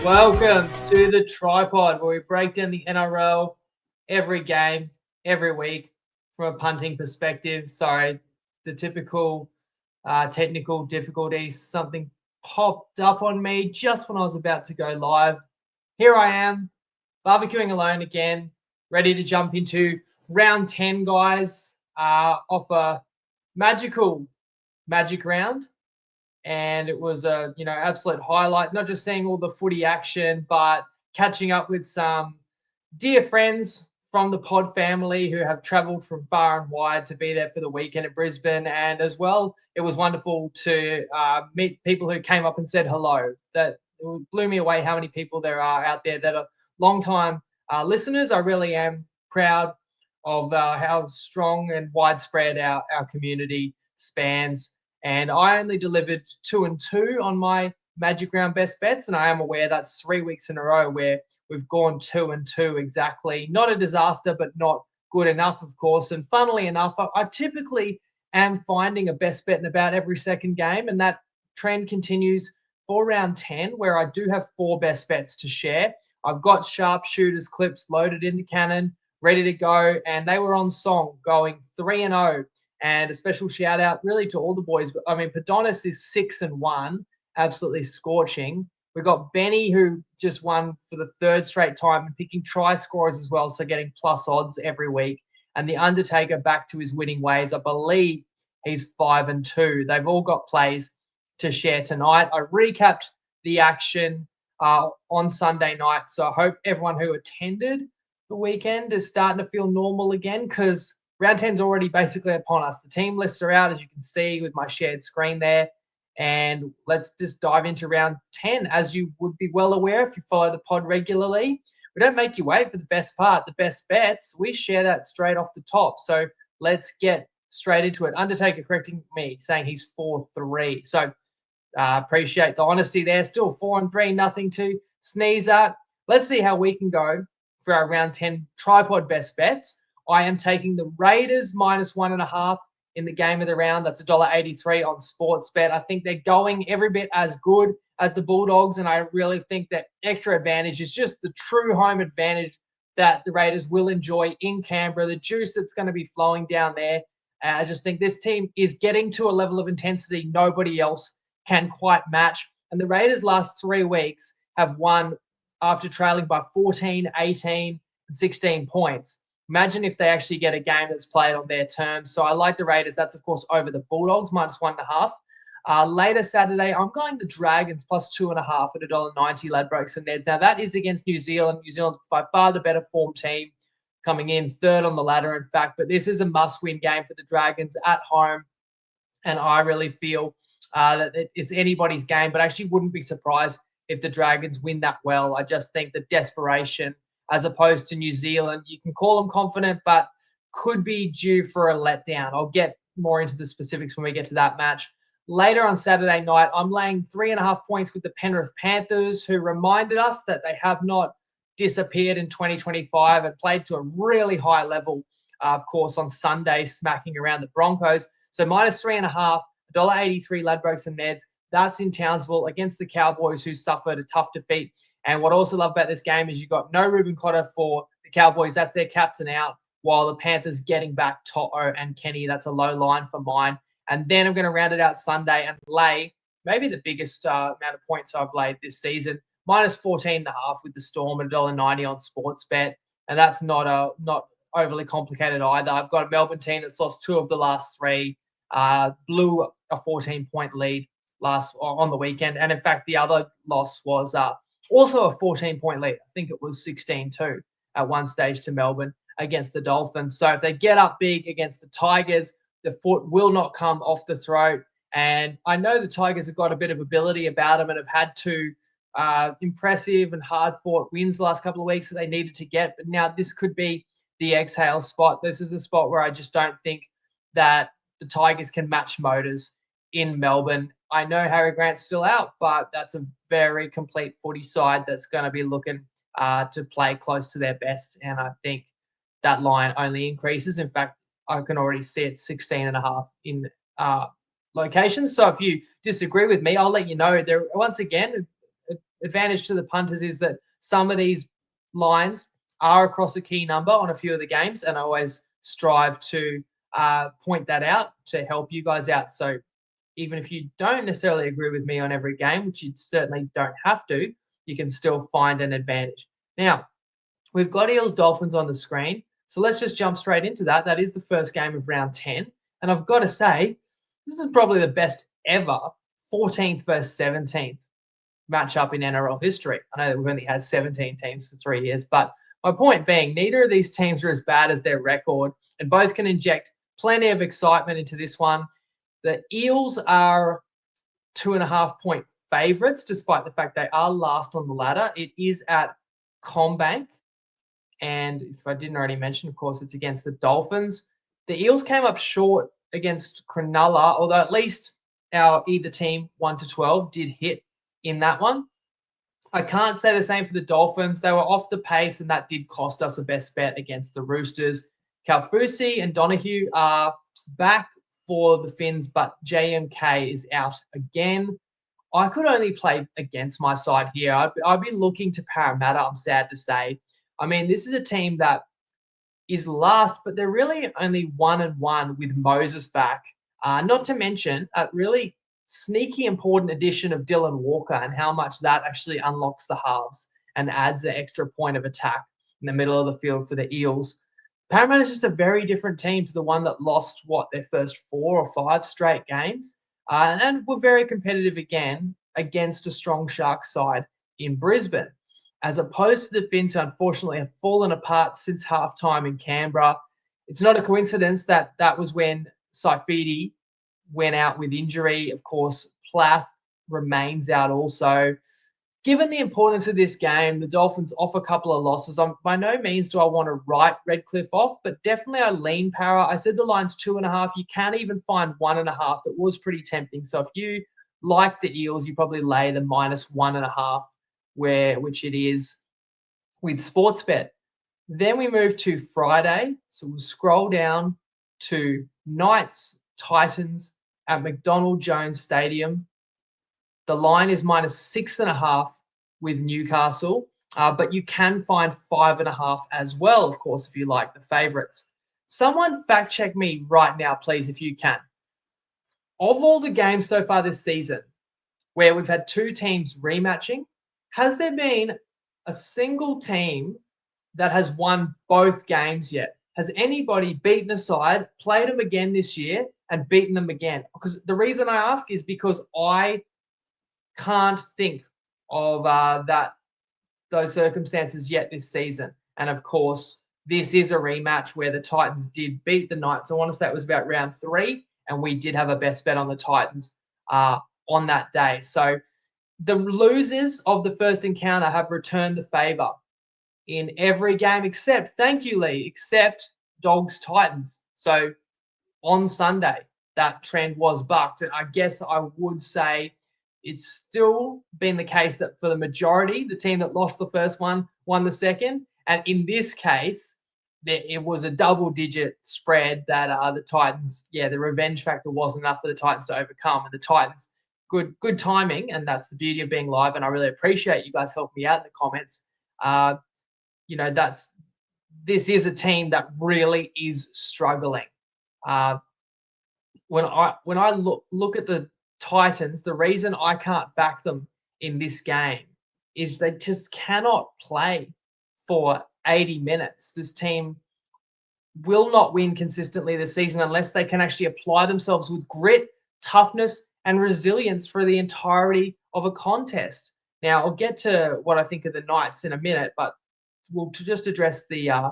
Welcome to the TryPod, where we break down the NRL every game, every week from a punting perspective. Sorry, the typical technical difficulties. Something popped up on me just when I was about to go live. Here I am, barbecuing alone again, ready to jump into round 10, guys, off a magic round. And it was a absolute highlight, not just seeing all the footy action, but catching up with some dear friends from the pod family who have travelled from far and wide to be there for the weekend at Brisbane. And as well, it was wonderful to meet people who came up and said hello. That blew me away how many people there are out there that are long-time listeners. I really am proud of how strong and widespread our community spans. And I only delivered 2 and 2 on my Magic Round best bets. And I am aware that's 3 weeks in a row where we've gone 2 and 2 exactly. Not a disaster, but not good enough, of course. And funnily enough, I typically am finding a best bet in about every second game. And that trend continues for round 10, where I do have 4 best bets to share. I've got sharpshooters clips loaded in the cannon, ready to go. And they were on song, going 3 and 0. And a special shout out really to all the boys. I mean, Padonis is 6 and 1, absolutely scorching. We've got Benny, who just won for the 3rd straight time and picking try scorers as well, so getting plus odds every week. And the Undertaker back to his winning ways. I believe he's 5 and 2. They've all got plays to share tonight. I recapped the action on Sunday night, so I hope everyone who attended the weekend is starting to feel normal again, because round 10 is already basically upon us. The team lists are out, as you can see with my shared screen there. And let's just dive into round 10. As you would be well aware if you follow the pod regularly, we don't make you wait for the best part, the best bets. We share that straight off the top. So let's get straight into it. Undertaker correcting me, saying he's 4-3. So appreciate the honesty there. Still 4 and 3, nothing to sneeze at. Let's see how we can go for our round 10 TryPod best bets. I am taking the Raiders minus 1.5 in the game of the round. That's $1.83 on Sportsbet. I think they're going every bit as good as the Bulldogs, and I really think that extra advantage is just the true home advantage that the Raiders will enjoy in Canberra, the juice that's going to be flowing down there. I just think this team is getting to a level of intensity nobody else can quite match. And the Raiders' last 3 weeks have won after trailing by 14, 18, and 16 points. Imagine if they actually get a game that's played on their terms. So I like the Raiders. That's, of course, over the Bulldogs, minus 1.5. Later Saturday, I'm going the Dragons plus 2.5 at $1.90, Ladbrokes and Neds. Now, that is against New Zealand. New Zealand's by far the better form team, coming in 3rd on the ladder, in fact. But this is a must-win game for the Dragons at home. And I really feel that it's anybody's game, but I actually wouldn't be surprised if the Dragons win that well. I just think the desperation, as opposed to New Zealand, you can call them confident, but could be due for a letdown. I'll get more into the specifics when we get to that match. Later on Saturday night, I'm laying 3.5 points with the Penrith Panthers, who reminded us that they have not disappeared in 2025 and played to a really high level, of course, on Sunday, smacking around the Broncos. So minus 3.5, $1.83, Ladbrokes and Neds. That's in Townsville against the Cowboys, who suffered a tough defeat. And what I also love about this game is you've got no Ruben Cotter for the Cowboys. That's their captain out, while the Panthers getting back To'o and Kenny. That's a low line for mine. And then I'm going to round it out Sunday and lay maybe the biggest amount of points I've laid this season, minus 14.5 with the Storm at $1.90 on Sportsbet. And that's not overly complicated either. I've got a Melbourne team that's lost 2 of the last 3, blew a 14-point lead on the weekend. And in fact, the other loss was also a 14-point lead. I think it was 16-2 at one stage to Melbourne against the Dolphins. So if they get up big against the Tigers, the foot will not come off the throat. And I know the Tigers have got a bit of ability about them and have had 2 impressive and hard-fought wins the last couple of weeks that they needed to get. But now this could be the exhale spot. This is a spot where I just don't think that the Tigers can match motors in Melbourne. I know Harry Grant's still out, but that's a very complete footy side that's going to be looking to play close to their best. And I think that line only increases. In fact, I can already see it 16.5 in locations. So if you disagree with me, I'll let you know. There once again, advantage to the punters is that some of these lines are across a key number on a few of the games, and I always strive to point that out to help you guys out. So even if you don't necessarily agree with me on every game, which you certainly don't have to, you can still find an advantage. Now, we've got Eels Dolphins on the screen. So let's just jump straight into that. That is the first game of round 10. And I've got to say, this is probably the best ever 14th versus 17th matchup in NRL history. I know that we've only had 17 teams for 3 years, but my point being, neither of these teams are as bad as their record, and both can inject plenty of excitement into this one. The Eels are 2.5-point favourites, despite the fact they are last on the ladder. It is at CommBank. And if I didn't already mention, of course, it's against the Dolphins. The Eels came up short against Cronulla, although at least our either team 1 to 12 did hit in that one. I can't say the same for the Dolphins. They were off the pace, and that did cost us a best bet against the Roosters. Kalfusi and Donahue are back for the Finns, but JMK is out again. I could only play against my side here. I'd be looking to Parramatta, I'm sad to say. I mean, this is a team that is last, but they're really only 1-1 with Moses back. Not to mention a really sneaky important addition of Dylan Walker and how much that actually unlocks the halves and adds an extra point of attack in the middle of the field for the Eels. Parramatta is just a very different team to the one that lost, their first 4 or 5 straight games. And were very competitive again against a strong Sharks side in Brisbane, as opposed to the Finns, who unfortunately have fallen apart since halftime in Canberra. It's not a coincidence that that was when Saifidi went out with injury. Of course, Plath remains out also. Given the importance of this game, the Dolphins off a couple of losses. By no means do I want to write Redcliffe off, but definitely I lean Para. I said the line's 2.5. You can't even find 1.5. It was pretty tempting. So if you like the Eels, you probably lay the -1.5, which it is with Sportsbet. Then we move to Friday. So we'll scroll down to Knights Titans at McDonald Jones Stadium. The line is -6.5 with Newcastle, but you can find 5.5 as well, of course, if you like the favourites. Someone fact check me right now, please, if you can. Of all the games so far this season, where we've had 2 teams rematching, has there been a single team that has won both games yet? Has anybody beaten a side, played them again this year, and beaten them again? Because the reason I ask is because I can't think of those circumstances yet this season. And of course, this is a rematch where the Titans did beat the Knights. I want to say it was about round 3, and we did have a best bet on the Titans on that day. So the losers of the first encounter have returned the favour in every game except, thank you, Lee, except Dogs Titans. So on Sunday, that trend was bucked. And I guess I would say it's still been the case that for the majority, the team that lost the first one won the second. And in this case, it was a double-digit spread that the Titans, the revenge factor wasn't enough for the Titans to overcome. And the Titans, good timing, and that's the beauty of being live. And I really appreciate you guys helping me out in the comments. This is a team that really is struggling. When I look at the Titans, the reason I can't back them in this game is they just cannot play for 80 minutes. This team will not win consistently this season unless they can actually apply themselves with grit, toughness, and resilience for the entirety of a contest. Now, I'll get to what I think of the Knights in a minute, but we'll just address the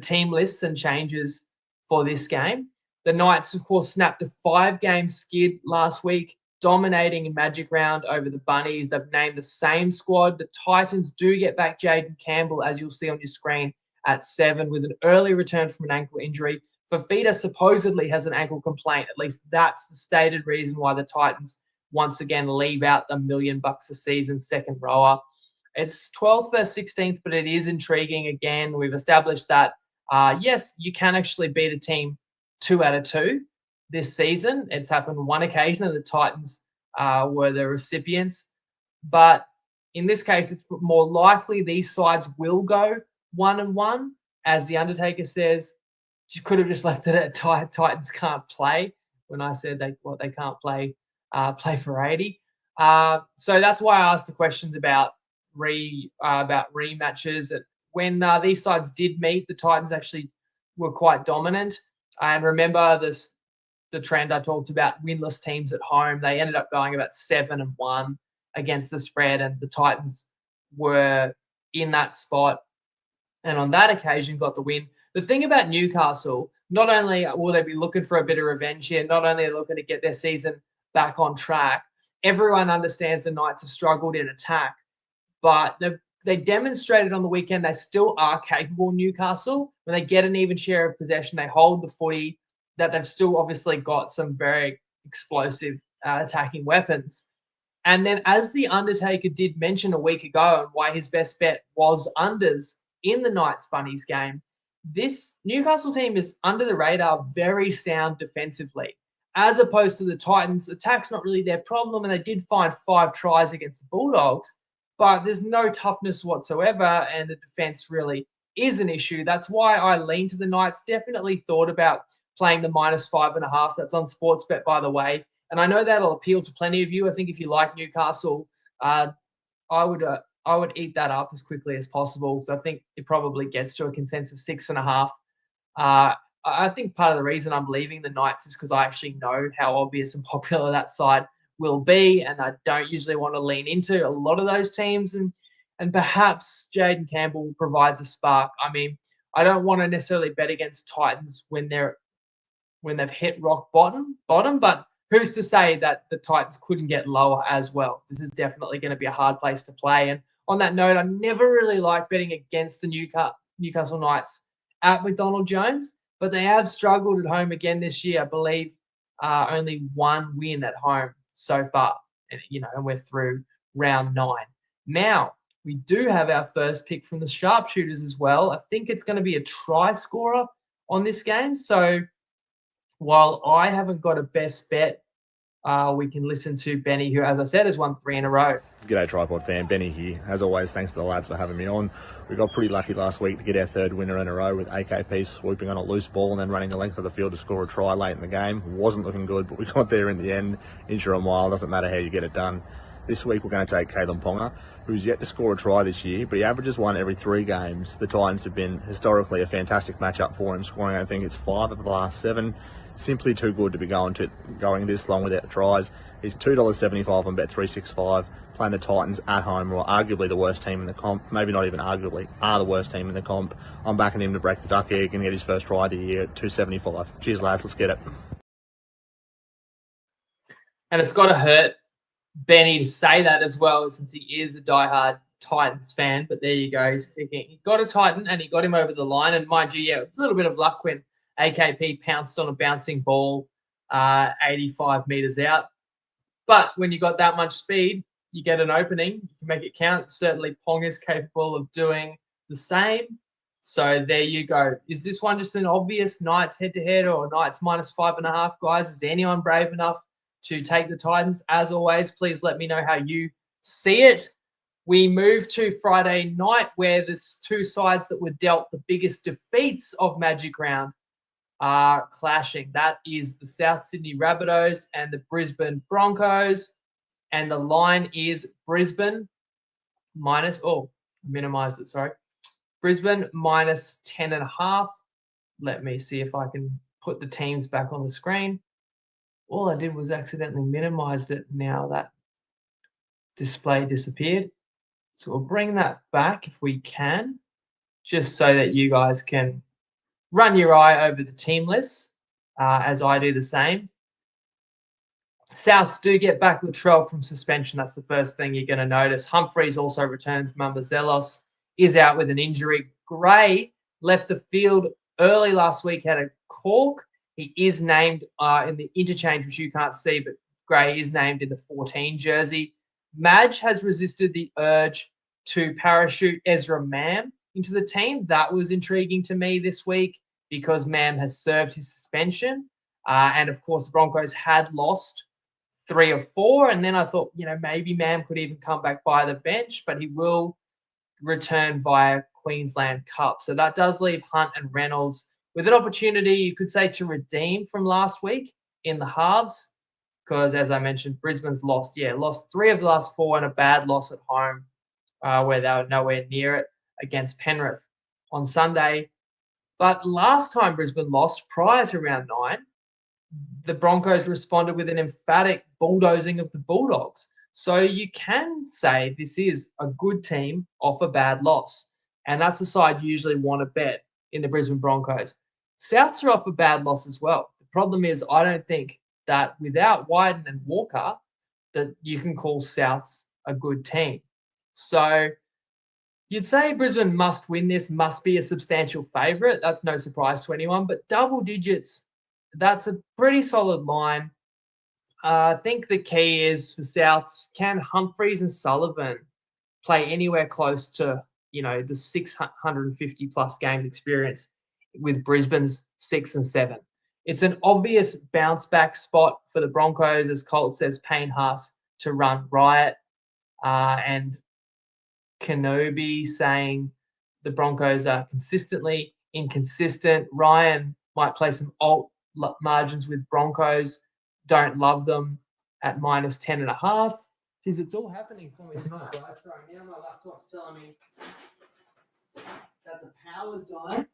team lists and changes for this game. The Knights, of course, snapped a 5-game skid last week, dominating in Magic Round over the Bunnies. They've named the same squad. The Titans do get back Jaden Campbell, as you'll see on your screen, at 7 with an early return from an ankle injury. Fafita supposedly has an ankle complaint. At least that's the stated reason why the Titans once again leave out the $1 million a season second rower. It's 12th versus 16th, but it is intriguing. Again, we've established that, yes, you can actually beat a team 2 out of 2 this season. It's happened one occasion, and the Titans were the recipients. But in this case, it's more likely these sides will go 1-1. As the Undertaker says, you could have just left it at Titans can't play. When I said they can't play for 80. So that's why I asked the questions about rematches. When these sides did meet, the Titans actually were quite dominant. And remember the trend I talked about, winless teams at home. They ended up going about 7-1 against the spread, and the Titans were in that spot. And on that occasion, got the win. The thing about Newcastle, not only will they be looking for a bit of revenge here, not only are they looking to get their season back on track, everyone understands the Knights have struggled in attack, but they demonstrated on the weekend they still are capable, Newcastle. When they get an even share of possession, they hold the footy, that they've still obviously got some very explosive attacking weapons. And then, as the Undertaker did mention a week ago, and why his best bet was unders in the Knights Bunnies game, this Newcastle team is under the radar, very sound defensively, as opposed to the Titans. Attack's not really their problem, and they did find 5 tries against the Bulldogs, but there's no toughness whatsoever, and the defense really is an issue. That's why I lean to the Knights. Definitely thought about playing the -5.5. That's on Sportsbet, by the way. And I know that'll appeal to plenty of you. I think if you like Newcastle, I would eat that up as quickly as possible, because I think it probably gets to a consensus 6.5. I think part of the reason I'm leaving the Knights is because I actually know how obvious and popular that side will be, and I don't usually want to lean into a lot of those teams. And perhaps Jaden Campbell provides a spark. I mean, I don't want to necessarily bet against Titans when they've hit rock bottom, but who's to say that the Titans couldn't get lower as well? This is definitely going to be a hard place to play. And on that note, I never really like betting against the Newcastle Knights at McDonald Jones, but they have struggled at home again this year. I believe only 1 win at home so far, and we're through round 9. Now, we do have our first pick from the sharpshooters as well. I think it's going to be a try scorer on this game. So while I haven't got a best bet, we can listen to Benny, who, as I said, has won 3 in a row. G'day, TryPod fan. Benny here. As always, thanks to the lads for having me on. We got pretty lucky last week to get our 3rd winner in a row, with AKP swooping on a loose ball and then running the length of the field to score a try late in the game. Wasn't looking good, but we got there in the end. Inch or a mile, doesn't matter how you get it done. This week we're going to take Kalen Ponga, who's yet to score a try this year, but he averages 1 every 3 games. The Titans have been historically a fantastic matchup for him, scoring I think it's 5 of the last 7. Simply too good to be going this long without tries. He's $2.75 on Bet365, playing the Titans at home, who are arguably the worst team in the comp. Maybe not even arguably, are the worst team in the comp. I'm backing him to break the duck egg and get his first try of the year at $2.75. Cheers, lads. Let's get it. And it's got to hurt Benny to say that as well, since he is a diehard Titans fan. But there you go. He's picking. He got a Titan and he got him over the line. And mind you, a little bit of luck when AKP pounced on a bouncing ball 85 meters out. But when you got that much speed, you get an opening. You can make it count. Certainly, Pong is capable of doing the same. So there you go. Is this one just an obvious Knights head-to-head or Knights -5.5, guys? Is anyone brave enough to take the Titans? As always, please let me know how you see it. We move to Friday night, where there's 2 sides that were dealt the biggest defeats of Magic Round are clashing. That is the South Sydney Rabbitohs and the Brisbane Broncos. And the line is Brisbane minimized it, sorry. Brisbane -10.5. Let me see if I can put the teams back on the screen. All I did was accidentally minimized it. Now that display disappeared. So we'll bring that back if we can, just so that you guys can run your eye over the team lists as I do the same. Souths do get back Latrell from suspension. That's the first thing you're going to notice. Humphreys also returns. Mambazelos is out with an injury. Gray left the field early last week, had a cork. He is named in the interchange, which you can't see, but Gray is named in the 14 jersey. Madge has resisted the urge to parachute Ezra Mam into the team. That was intriguing to me this week because Mam has served his suspension. And of course, the Broncos had lost 3 or 4. And then I thought, maybe Mam could even come back by the bench, but he will return via Queensland Cup. So that does leave Hunt and Reynolds with an opportunity, you could say, to redeem from last week in the halves. Because, as I mentioned, Brisbane's lost 3 of the last 4 and a bad loss at home where they were nowhere near it against Penrith on Sunday. But last time Brisbane lost, prior to round 9, the Broncos responded with an emphatic bulldozing of the Bulldogs. So you can say this is a good team off a bad loss. And that's the side you usually want to bet in the Brisbane Broncos. Souths are off a bad loss as well. The problem is I don't think that without Wyden and Walker that you can call Souths a good team. So you'd say Brisbane must win this, must be a substantial favourite. That's no surprise to anyone. But double digits, that's a pretty solid line. I think the key is for Souths, can Humphreys and Sullivan play anywhere close to, the 650 plus games experience with Brisbane's 6 and 7? It's an obvious bounce back spot for the Broncos, as Colt says, Payne Haas to run riot. And Kenobi saying the Broncos are consistently inconsistent. Ryan might play some alt margins with Broncos. Don't love them at minus 10.5. Jeez, it's all happening for me tonight, guys. Sorry, now my laptop's telling me that the power's dying.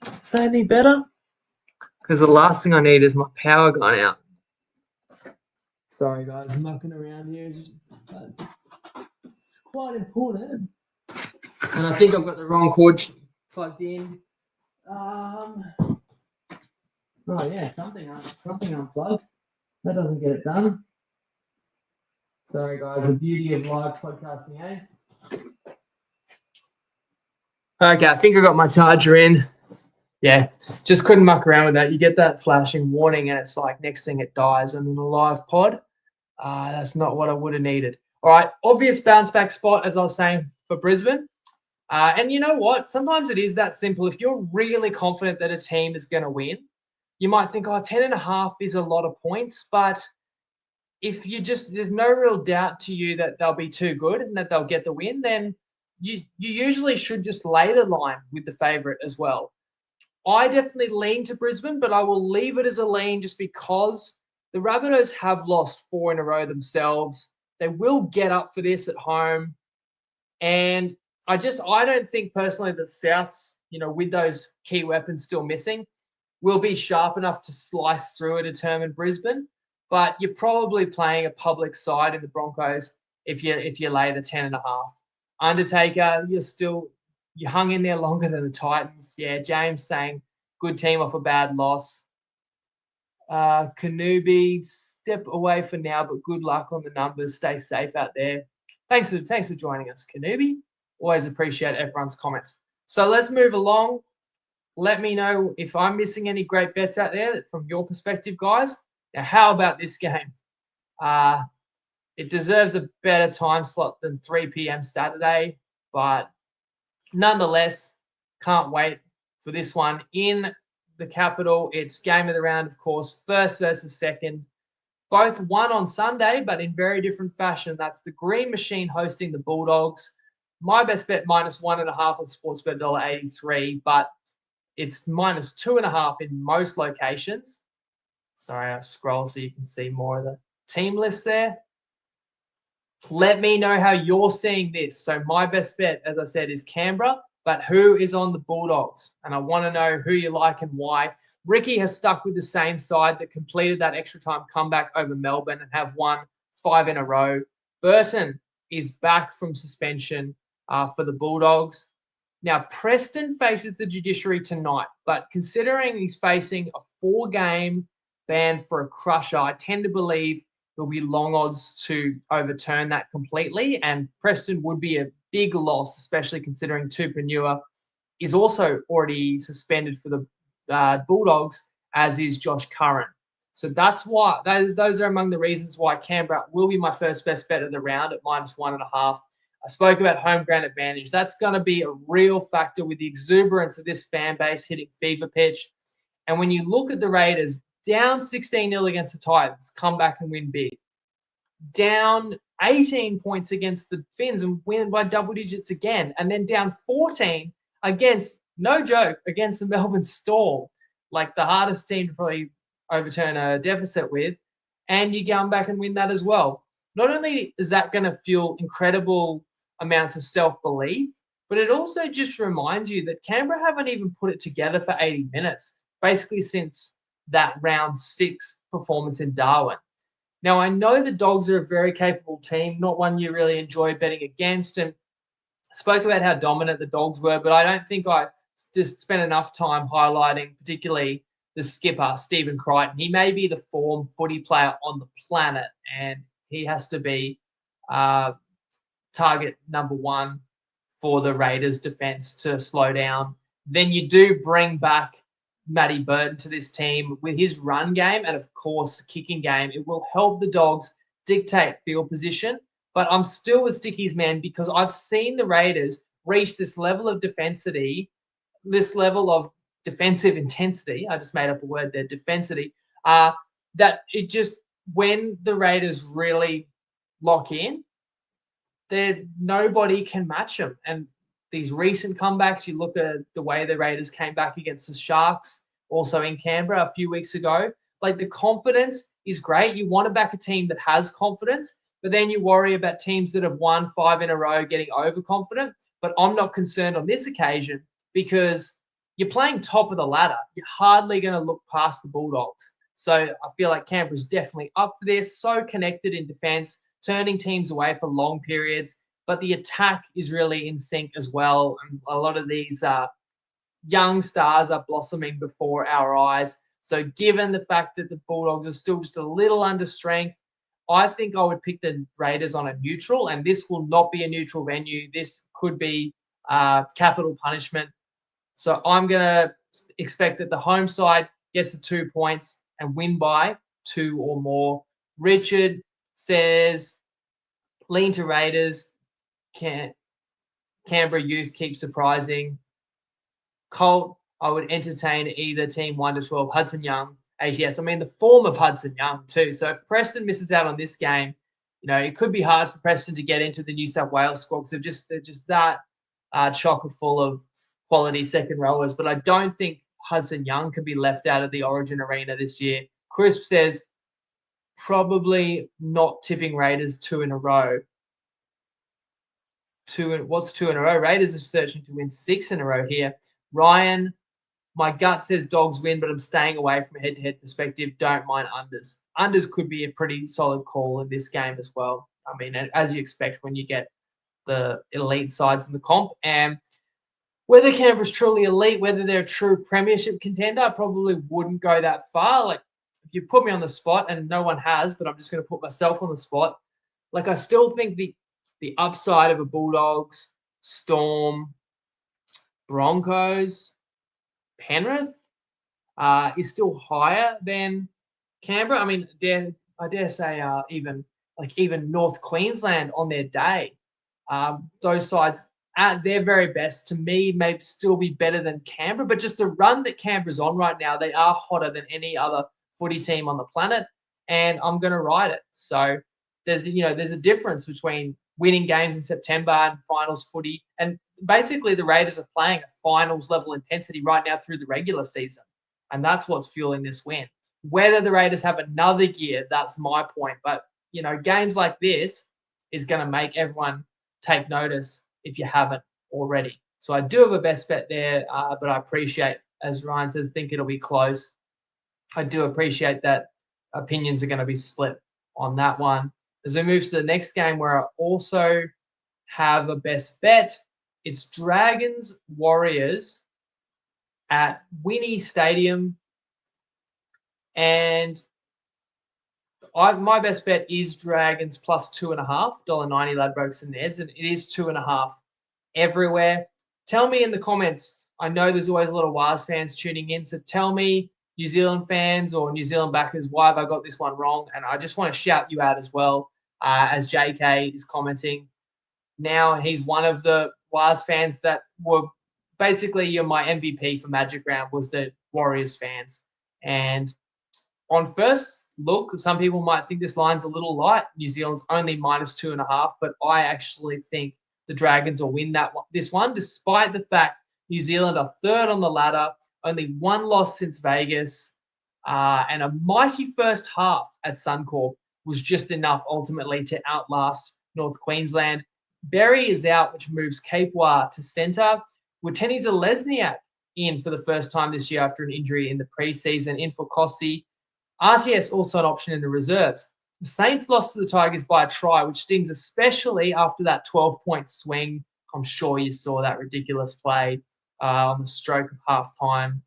Is that any better? Because the last thing I need is my power gone out. Sorry, guys, I'm mucking around here. It's quite important. And I think I've got the wrong cord plugged in. Oh yeah, something unplugged. That doesn't get it done. Sorry, guys, the beauty of live podcasting, eh? Okay, I think I got my charger in. Yeah, just couldn't muck around with that. You get that flashing warning and it's like next thing it dies. And in a live pod, that's not what I would have needed. All right, obvious bounce back spot, as I was saying, for Brisbane. And you know what? Sometimes it is that simple. If you're really confident that a team is going to win, you might think, 10.5 is a lot of points. But if there's no real doubt to you that they'll be too good and that they'll get the win, then you usually should just lay the line with the favourite as well. I definitely lean to Brisbane, but I will leave it as a lean just because the Rabbitohs have lost 4 in a row themselves. They will get up for this at home. And I don't think personally that Souths, with those key weapons still missing, will be sharp enough to slice through a determined Brisbane. But you're probably playing a public side in the Broncos if you lay the 10.5. Undertaker, you hung in there longer than the Titans. Yeah, James saying good team off a bad loss. Kanubi, step away for now, but good luck on the numbers. Stay safe out there. Thanks for joining us, Kanubi. Always appreciate everyone's comments. So let's move along. Let me know if I'm missing any great bets out there from your perspective, guys. Now, how about this game? It deserves a better time slot than 3 p.m. Saturday, but nonetheless, can't wait for this one in the capital. It's game of the round, of course, first versus second. Both won on Sunday, but in very different fashion. That's the Green Machine hosting the Bulldogs. My best bet minus 1.5 on Sportsbet $1.83, but it's minus 2.5 in most locations. Sorry, I scroll so you can see more of the team list there. Let me know how you're seeing this. So my best bet, as I said, is Canberra, but who is on the Bulldogs? And I want to know who you like and why. Ricky has stuck with the same side that completed that extra time comeback over Melbourne and have won 5 in a row. Burton is back from suspension for the Bulldogs. Now, Preston faces the judiciary tonight, but considering he's facing a 4-game ban for a crusher, I tend to believe there'll be long odds to overturn that completely, and Preston would be a big loss, especially considering Tupanua is also already suspended for the Bulldogs, as is Josh Curran. So that's why those are among the reasons why Canberra will be my first best bet of the round at minus 1.5. I spoke about home ground advantage. That's going to be a real factor with the exuberance of this fan base hitting fever pitch. And when you look at the Raiders, down 16-0 against the Titans, come back and win big. Down 18 points against the Finns and win by double digits again. And then down 14 against, no joke, against the Melbourne Storm, like the hardest team to probably overturn a deficit with. And you come back and win that as well. Not only is that going to fuel incredible amounts of self-belief, but it also just reminds you that Canberra haven't even put it together for 80 minutes, basically since that round 6 performance in Darwin. Now, I know the Dogs are a very capable team, not one you really enjoy betting against, and spoke about how dominant the Dogs were, but I don't think I just spent enough time highlighting particularly the skipper, Stephen Crichton. He may be the form footy player on the planet, and he has to be target number 1 for the Raiders defense to slow down. Then you do bring back Matty Burton to this team with his run game and, of course, kicking game. It will help the Dogs dictate field position. But I'm still with Sticky's man because I've seen the Raiders reach this level of defensity, this level of defensive intensity. I just made up a word there, defensity. That it just, when the Raiders really lock in, nobody can match them. And these recent comebacks, you look at the way the Raiders came back against the Sharks, also in Canberra a few weeks ago. Like, the confidence is great. You want to back a team that has confidence, but then you worry about teams that have won 5 in a row getting overconfident. But I'm not concerned on this occasion because you're playing top of the ladder. You're hardly going to look past the Bulldogs. So I feel like Canberra's definitely up for this. So connected in defense, turning teams away for long periods. But the attack is really in sync as well. And a lot of these young stars are blossoming before our eyes. So given the fact that the Bulldogs are still just a little under strength, I think I would pick the Raiders on a neutral, and this will not be a neutral venue. This could be capital punishment. So I'm going to expect that the home side gets the 2 points and win by 2 or more. Richard says, lean to Raiders. Canberra youth keep surprising. Colt, I would entertain either team 1 to 12. Hudson Young, ATS. I mean, the form of Hudson Young too. So if Preston misses out on this game, it could be hard for Preston to get into the New South Wales squad because they're just that chocker full of quality second rowers. But I don't think Hudson Young can be left out of the Origin arena this year. Crisp says probably not tipping Raiders 2 in a row. What's 2 in a row? Raiders are searching to win 6 in a row here. Ryan, my gut says Dogs win, but I'm staying away from a head-to-head perspective. Don't mind unders. Unders could be a pretty solid call in this game as well. I mean, as you expect when you get the elite sides in the comp. And whether Canberra's truly elite, whether they're a true premiership contender, I probably wouldn't go that far. Like, if you put me on the spot, and no one has, but I'm just going to put myself on the spot, like, I still think the upside of a Bulldogs, Storm, Broncos, Penrith is still higher than Canberra. I mean, I dare say even North Queensland on their day. Those sides at their very best, to me, may still be better than Canberra. But just the run that Canberra's on right now, they are hotter than any other footy team on the planet, and I'm going to ride it. So there's a difference between winning games in September and finals footy. And basically the Raiders are playing a finals level intensity right now through the regular season. And that's what's fueling this win. Whether the Raiders have another gear, that's my point. But, games like this is going to make everyone take notice if you haven't already. So I do have a best bet there, but I appreciate, as Ryan says, think it'll be close. I do appreciate that opinions are going to be split on that one. As we move to the next game where I also have a best bet, it's Dragons Warriors at Winnie Stadium. And my best bet is Dragons plus 2.5, $1.90 Ladbrokes and Neds, and it is 2.5 everywhere. Tell me in the comments. I know there's always a lot of Wars fans tuning in, so tell me, New Zealand fans or New Zealand backers, why have I got this one wrong? And I just want to shout you out as well, as JK is commenting. Now he's one of the Wars fans that were basically my MVP for Magic Round, was that Warriors fans. And on first look, some people might think this line's a little light. New Zealand's only -2.5, but I actually think the Dragons will win this one, despite the fact New Zealand are third on the ladder, only one loss since Vegas, and a mighty first half at Suncorp was just enough ultimately to outlast North Queensland. Berry is out, which moves Capewar to centre. Witeni Zelezniak in for the first time this year after an injury in the preseason, in for Kossi. RTS also an option in the reserves. The Saints lost to the Tigers by a try, which stings especially after that 12-point swing. I'm sure you saw that ridiculous play on the stroke of halftime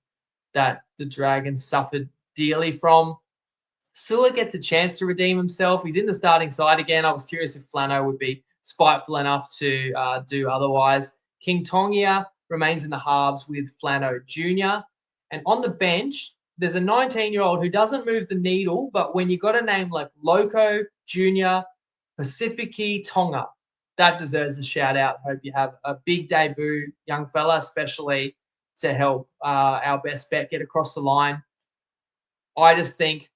that the Dragons suffered dearly from. Sua gets a chance to redeem himself. He's in the starting side again. I was curious if Flano would be spiteful enough to do otherwise. King Tongia remains in the halves with Flano Jr. And on the bench, there's a 19-year-old who doesn't move the needle, but when you got a name like Loco Jr., Pacifici Tonga, that deserves a shout out. Hope you have a big debut, young fella, especially to help our best bet get across the line. I just think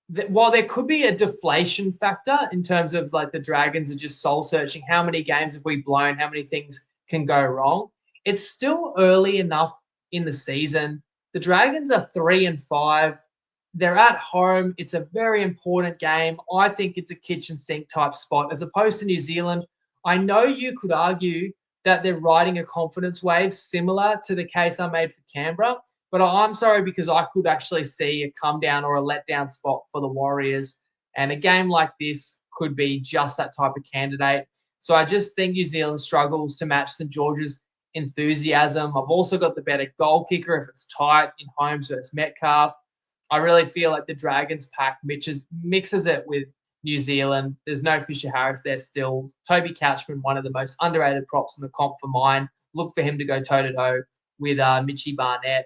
that while there could be a deflation factor in terms of like the Dragons are just soul searching, how many games have we blown, how many things can go wrong, it's still early enough in the season. The Dragons are 3-5. They're at home. It's a very important game. I think it's a kitchen sink type spot as opposed to New Zealand. I know you could argue that they're riding a confidence wave similar to the case I made for Canberra, but I'm sorry because I could actually see a come down or a letdown spot for the Warriors. And a game like this could be just that type of candidate. So I just think New Zealand struggles to match St. George's enthusiasm. I've also got the better goal kicker if it's tight in Holmes versus Metcalf. I really feel like the Dragons pack mixes it with New Zealand. There's no Fisher Harris there still. Toby Catchman, one of the most underrated props in the comp for mine. Look for him to go toe-to-toe with Mitchie Barnett.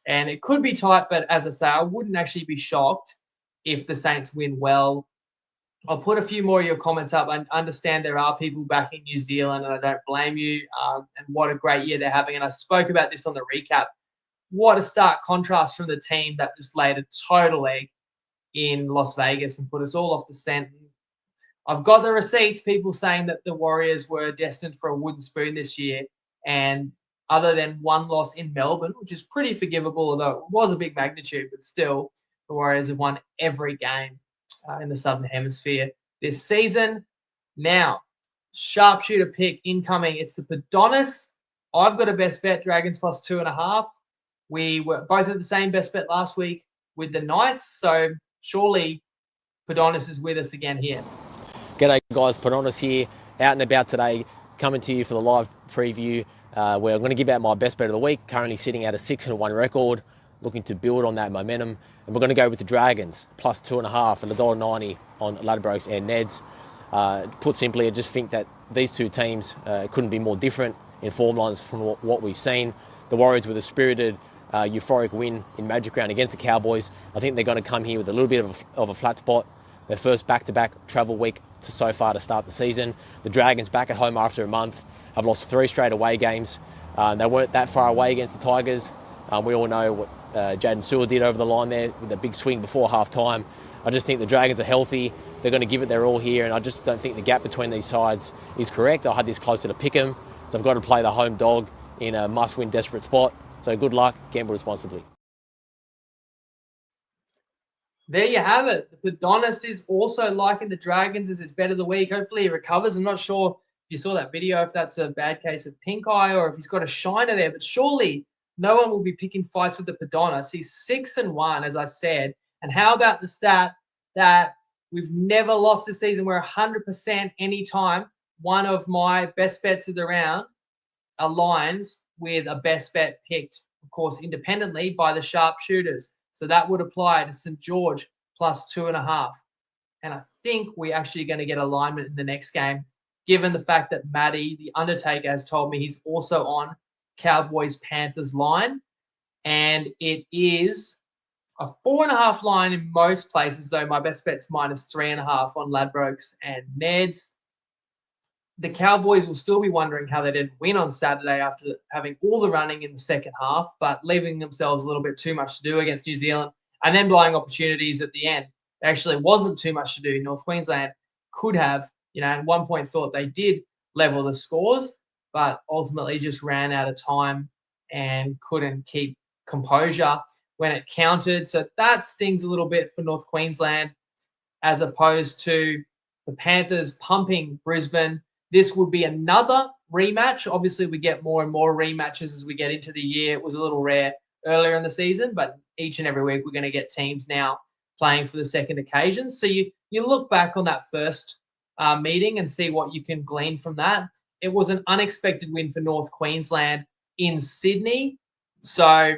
And it could be tight, but as I say, I wouldn't actually be shocked if the Saints win well. I'll put a few more of your comments up. I understand there are people back in New Zealand, and I don't blame you. And what a great year they're having. And I spoke about this on the recap. What a stark contrast from the team that just laid a total egg in Las Vegas and put us all off the scent. I've got the receipts, people saying that the Warriors were destined for a wooden spoon this year. And other than one loss in Melbourne, which is pretty forgivable, although it was a big magnitude, but still, the Warriors have won every game in the Southern Hemisphere this season. Now, sharpshooter pick incoming. It's the Padonis. I've got a best bet, Dragons plus 2.5. We were both at the same best bet last week with the Knights, so surely Padonis is with us again here. G'day guys, Padonis here, out and about today, coming to you for the live preview where I'm going to give out my best bet of the week, currently sitting at a 6-1 record, looking to build on that momentum, and we're going to go with the Dragons, plus 2.5 and $1.90 on Ladbrokes and Neds. Put simply, I just think that these two teams couldn't be more different in form lines from what we've seen. The Warriors with a spirited, euphoric win in Magic Round against the Cowboys. I think they're going to come here with a little bit of a flat spot. Their first back-to-back travel week so far to start the season. The Dragons back at home after a month have lost 3 straight away games. They weren't that far away against the Tigers. We all know what Jaden Sewell did over the line there with a big swing before half-time. I just think the Dragons are healthy. They're going to give it their all here, and I just don't think the gap between these sides is correct. I had this closer to pick 'em, so I've got to play the home dog in a must-win desperate spot. So good luck, gamble responsibly. There you have it. The Padonis is also liking the Dragons as his bet of the week. Hopefully he recovers. I'm not sure if you saw that video, if that's a bad case of pink eye or if he's got a shiner there, but surely no one will be picking fights with the Padonis. He's 6-1, as I said. And how about the stat that we've never lost this season? We're 100% anytime one of my best bets of the round aligns with a best bet picked, of course, independently by the sharpshooters. So that would apply to St. George plus 2.5. And I think we're actually going to get alignment in the next game, given the fact that Matty, the Undertaker, has told me he's also on Cowboys-Panthers line. And it is a 4.5 line in most places, though my best bet's -3.5 on Ladbrokes and Neds. the Cowboys will still be wondering how they didn't win on Saturday after having all the running in the second half, but leaving themselves a little bit too much to do against New Zealand and then blowing opportunities at the end. There actually wasn't too much to do. North Queensland could have, at one point thought they did level the scores, but ultimately just ran out of time and couldn't keep composure when it counted. So that stings a little bit for North Queensland, as opposed to the Panthers pumping Brisbane. This would be another rematch. Obviously, we get more and more rematches as we get into the year. It was a little rare earlier in the season, but each and every week we're going to get teams now playing for the second occasion. So you look back on that first meeting and see what you can glean from that. It was an unexpected win for North Queensland in Sydney. So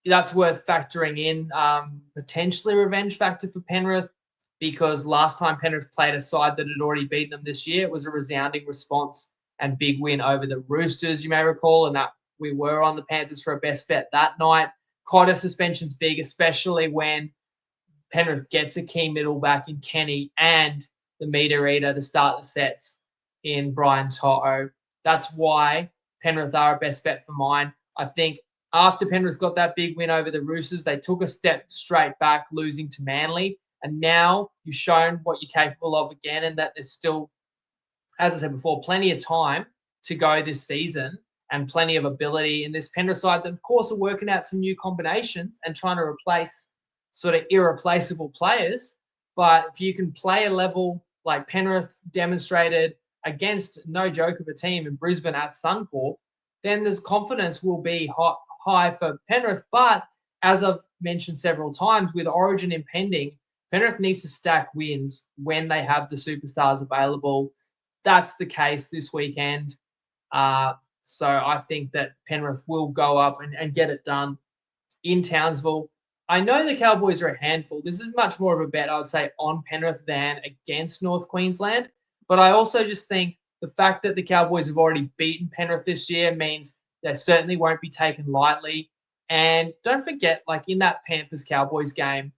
that's worth factoring in. Potentially revenge factor for Penrith, because last time Penrith played a side that had already beaten them this year, it was a resounding response and big win over the Roosters, you may recall, and that we were on the Panthers for a best bet that night. Cotter suspension's big, especially when Penrith gets a key middle back in Kenny and the meter eater to start the sets in Brian To'o. That's why Penrith are a best bet for mine. I think after Penrith got that big win over the Roosters, they took a step straight back, losing to Manly. And now you've shown what you're capable of again, and that there's still, as I said before, plenty of time to go this season and plenty of ability in this Penrith side that, of course, are working out some new combinations and trying to replace sort of irreplaceable players. But if you can play a level like Penrith demonstrated against no joke of a team in Brisbane at Suncorp, then there's confidence will be high for Penrith. But as I've mentioned several times, with Origin impending, Penrith needs to stack wins when they have the superstars available. That's the case this weekend. So I think that Penrith will go up and get it done in Townsville. I know the Cowboys are a handful. This is much more of a bet, I would say, on Penrith than against North Queensland. But I also just think the fact that the Cowboys have already beaten Penrith this year means they certainly won't be taken lightly. And don't forget, like in that Panthers-Cowboys game,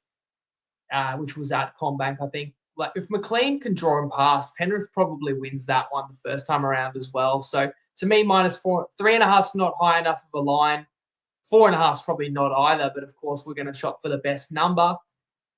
which was at CommBank, I think, like if McLean can draw and pass, Penrith probably wins that one the first time around as well. So to me, -4, 3.5's not high enough of a line. 4.5's probably not either, but of course we're going to shop for the best number.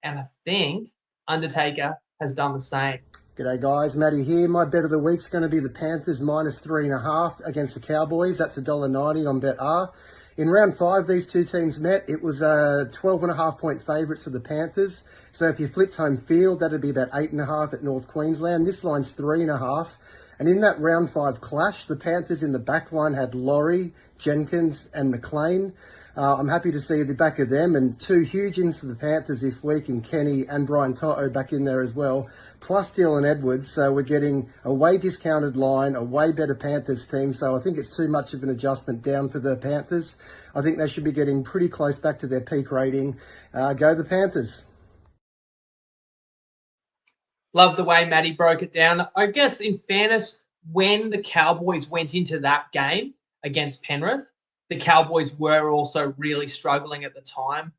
And I think Undertaker has done the same. G'day guys, Matty here. My bet of the week's going to be the Panthers -3.5 against the Cowboys. That's $1.90 on Bet R. In round 5, these two teams met. It was 12.5 point favourites for the Panthers. So if you flipped home field, that'd be about 8.5 at North Queensland. This line's 3.5. And in that round 5 clash, the Panthers in the back line had Laurie, Jenkins and McLean. I'm happy to see the back of them, and two huge ins for the Panthers this week in Kenny and Brian To'o back in there as well, plus Dylan Edwards. So we're getting a way discounted line, a way better Panthers team. So I think it's too much of an adjustment down for the Panthers. I think they should be getting pretty close back to their peak rating. Go the Panthers. Love the way Matty broke it down. I guess in fairness, when the Cowboys went into that game against Penrith, the Cowboys were also really struggling at the time.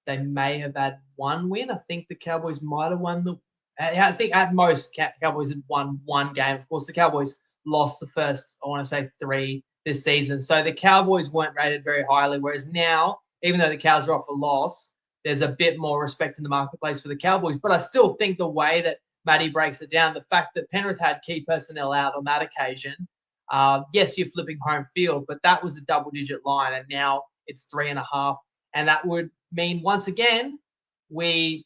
They may have had one win. I think the Cowboys might have won I think at most Cowboys had won one game. Of course, the Cowboys lost the first, I want to say, 3 this season. So the Cowboys weren't rated very highly, whereas now, even though the Cows are off a loss, there's a bit more respect in the marketplace for the Cowboys. But I still think the way that Matty breaks it down, the fact that Penrith had key personnel out on that occasion, yes, you're flipping home field, but that was a double-digit line, and now it's 3.5. And that would mean, once again, we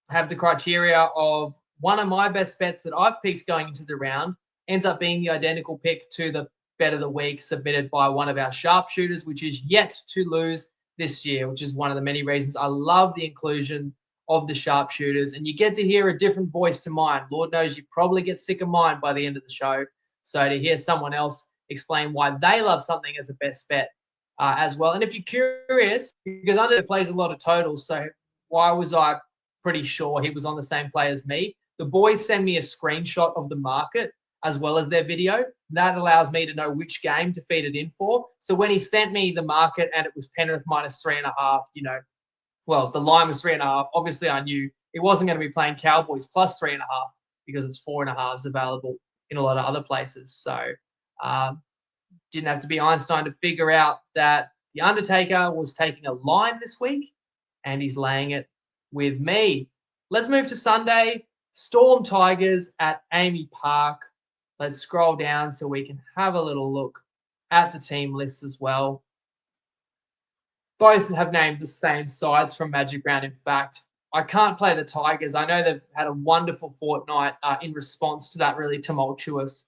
have the criteria of one of my best bets that I've picked going into the round ends up being the identical pick to the bet of the week submitted by one of our sharpshooters, which is yet to lose this year, which is one of the many reasons I love the inclusion of the sharpshooters. And you get to hear a different voice to mine. Lord knows you probably get sick of mine by the end of the show. So to hear someone else explain why they love something as a best bet as well. And if you're curious, because Under plays a lot of totals, so why was I pretty sure he was on the same play as me? The boys send me a screenshot of the market as well as their video. That allows me to know which game to feed it in for. So when he sent me the market and it was Penrith -3.5, well, the line was 3.5. Obviously, I knew it wasn't going to be playing Cowboys +3.5 because it's 4.5s available in a lot of other places. So didn't have to be Einstein to figure out that the Undertaker was taking a line this week, and he's laying it with me. Let's move to Sunday. Storm Tigers at Amy Park. Let's scroll down so we can have a little look at the team lists as well. Both have named the same sides from Magic Round. In fact, I can't play the Tigers. I know they've had a wonderful fortnight in response to that really tumultuous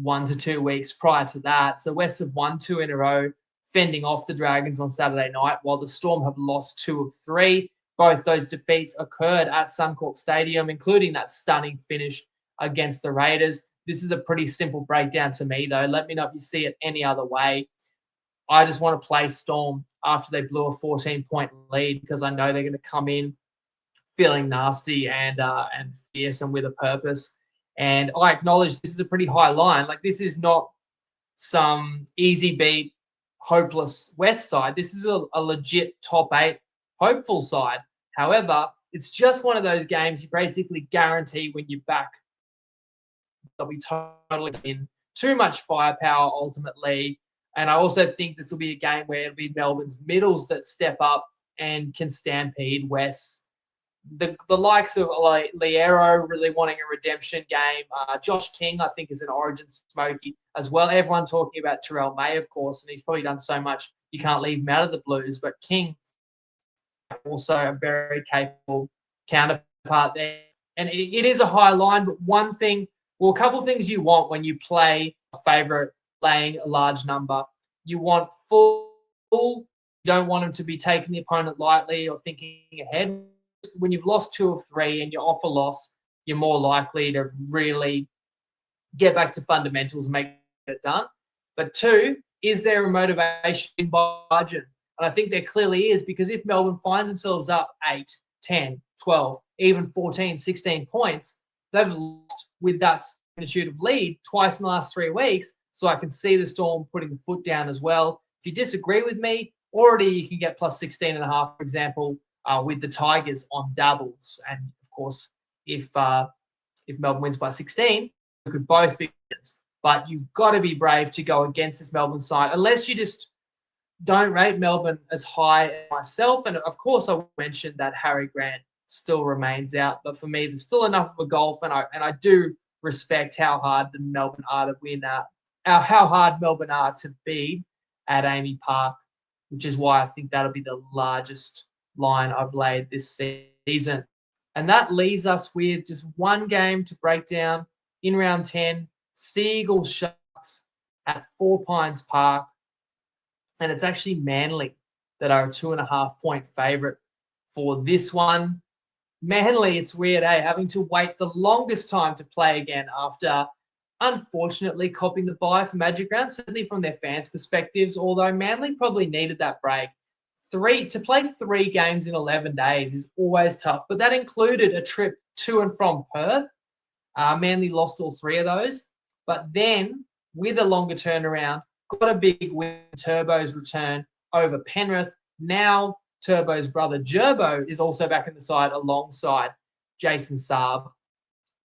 1 to 2 weeks prior to that. So West have won 2 in a row, fending off the Dragons on Saturday night, while the Storm have lost 2 of 3. Both those defeats occurred at Suncorp Stadium, including that stunning finish against the Raiders. This is a pretty simple breakdown to me, though. Let me know if you see it any other way. I just want to play Storm after they blew a 14-point lead, because I know they're going to come in feeling nasty and fierce and with a purpose. And I acknowledge this is a pretty high line. Like, this is not some easy beat, hopeless West side. This is a legit top 8 hopeful side. However, it's just one of those games you basically guarantee when you back they'll be totally in. Too much firepower ultimately. And I also think this will be a game where it'll be Melbourne's middles that step up and can stampede West. The likes of Liero really wanting a redemption game. Josh King, I think, is an origin smoky as well. Everyone talking about Terrell May, of course, and he's probably done so much you can't leave him out of the Blues. But King, also a very capable counterpart there. And it is a high line, but a couple of things you want when you play a favourite laying a large number. You want full. You don't want them to be taking the opponent lightly or thinking ahead. When you've lost 2 of 3 and you're off a loss, you're more likely to really get back to fundamentals and make it done. But 2, is there a motivation in margin? And I think there clearly is, because if Melbourne finds themselves up 8, 10, 12, even 14, 16 points, they've lost with that magnitude of lead twice in the last 3 weeks. So I can see the Storm putting the foot down as well. If you disagree with me, already you can get plus 16.5, for example, with the Tigers on doubles. And of course, if Melbourne wins by 16, it could both be winners. But you've got to be brave to go against this Melbourne side, unless you just don't rate Melbourne as high as myself. And of course, I mentioned that Harry Grant still remains out. But for me, there's still enough of a golf, and I do respect how hard the Melbourne are to win how hard Melbourne are to beat at Amy Park, which is why I think that'll be the largest line I've laid this season. And that leaves us with just one game to break down in round 10, Seagulls Sharks at 4 Pines Park. And it's actually Manly that are a 2.5-point favourite for this one. Manly, it's weird, having to wait the longest time to play again after, unfortunately, copying the bye for Magic Round, certainly from their fans' perspectives, although Manly probably needed that break. To play 3 games in 11 days is always tough, but that included a trip to and from Perth. Manly lost all 3 of those, but then with a longer turnaround, got a big win. Turbo's return over Penrith. Now Turbo's brother Gerbo is also back in the side alongside Jason Saab.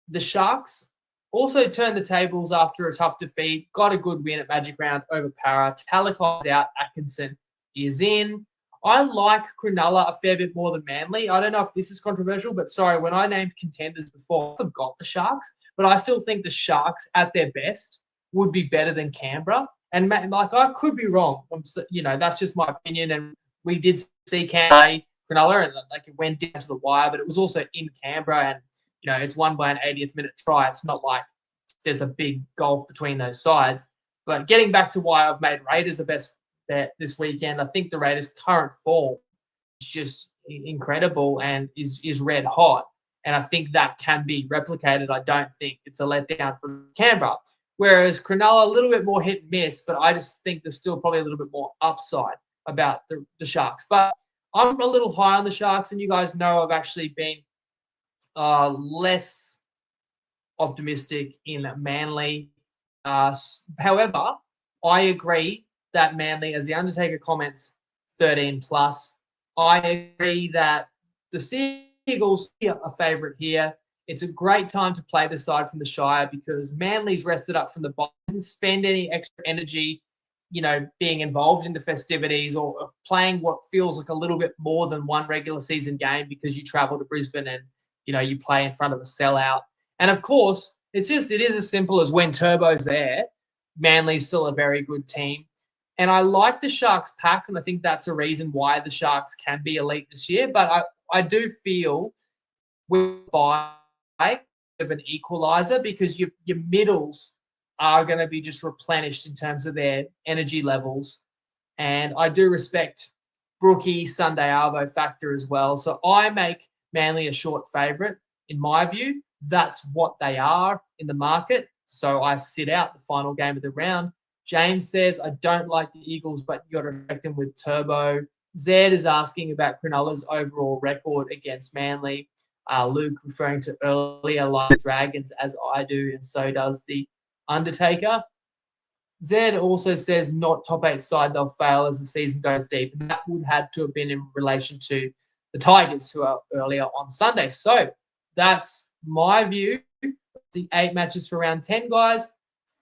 The Sharks also turned the tables after a tough defeat, got a good win at Magic Round over Para. Talakai's out, Atkinson is in. I like Cronulla a fair bit more than Manly. I don't know if this is controversial, but sorry, when I named contenders before, I forgot the Sharks. But I still think the Sharks, at their best, would be better than Canberra. And I could be wrong. That's just my opinion. And we did see Canberra, Cronulla, and it went down to the wire. But it was also in Canberra, and it's won by an 80th minute try. It's not like there's a big gulf between those sides. But getting back to why I've made Raiders the best bet this weekend, I think the Raiders' current form is just incredible and is red hot. And I think that can be replicated. I don't think it's a letdown from Canberra. Whereas Cronulla, a little bit more hit and miss, but I just think there's still probably a little bit more upside about the Sharks. But I'm a little high on the Sharks, and you guys know I've actually been less optimistic in Manly. However, I agree that Manly, as the Undertaker comments, 13 plus. I agree that the Seagulls are a favourite here. It's a great time to play the side from the Shire because Manly's rested up from the bottom, didn't spend any extra energy, being involved in the festivities or playing what feels like a little bit more than one regular season game because you travel to Brisbane and, you play in front of a sellout. And of course, it is as simple as when Turbo's there, Manly's still a very good team. And I like the Sharks pack, and I think that's a reason why the Sharks can be elite this year. But I do feel we're by of an equaliser because your middles are going to be just replenished in terms of their energy levels. And I do respect Brookie, Sunday Arvo factor as well. So I make Manly a short favourite. In my view, that's what they are in the market. So I sit out the final game of the round. James says, I don't like the Eagles, but you got to respect them with Turbo. Zed is asking about Cronulla's overall record against Manly. Luke referring to earlier like Dragons as I do, and so does the Undertaker. Zed also says not top 8 side, they'll fail as the season goes deep. And that would have to have been in relation to the Tigers, who are earlier on Sunday. So that's my view. The 8 matches for round 10, guys.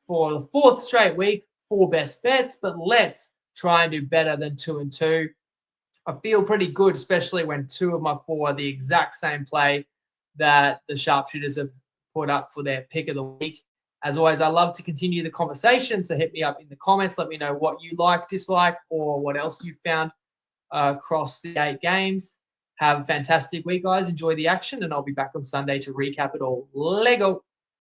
For the 4th straight week, 4 best bets, but let's try and do better than 2 and 2. I feel pretty good, especially when 2 of my 4 are the exact same play that the sharpshooters have put up for their pick of the week. As always, I love to continue the conversation, so hit me up in the comments. Let me know what you like, dislike, or what else you found across the 8 games. Have a fantastic week, guys. Enjoy the action, and I'll be back on Sunday to recap it all. Lego.